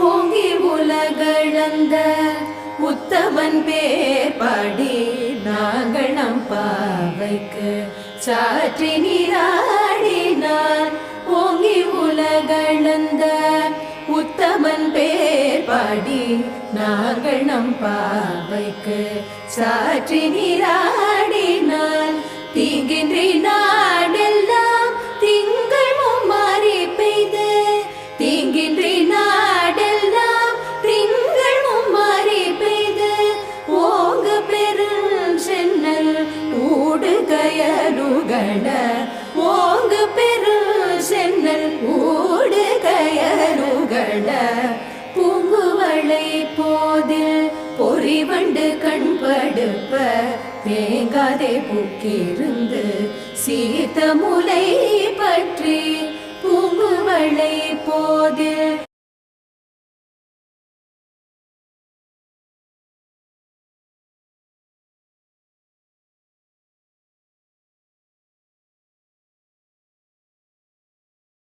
ஓங்கி உலகளந்த உத்தமன் பேர் பாடி நாங்கள் நம் பாவைக்கு சாற்றி நீராடினார். ஓங்கி உலகளந்த உத்தமன் பேர் பாடி நாங்கள் நம் பாவைக்கு சாற்றி நீராடினார். தீங்கின்றி நாடெல்லாம் திங்கள் மும்மாறி பெய்து, தீங்கின்றி நாடெல்லாம் திங்கள் மும்மாறி பெய்து, ஓங்க பெரும் சென்னல் ஊடுகயலுகள, ஓங்க பெரும் சென்னல் ஊடுகயலுகள, பூங்குவளை போதில் பொறிவண்டு கண்படுப்ப, தேங்காதே பூக்கிருந்து சீத்த முலை பற்றி, பூங்குவளை போதில்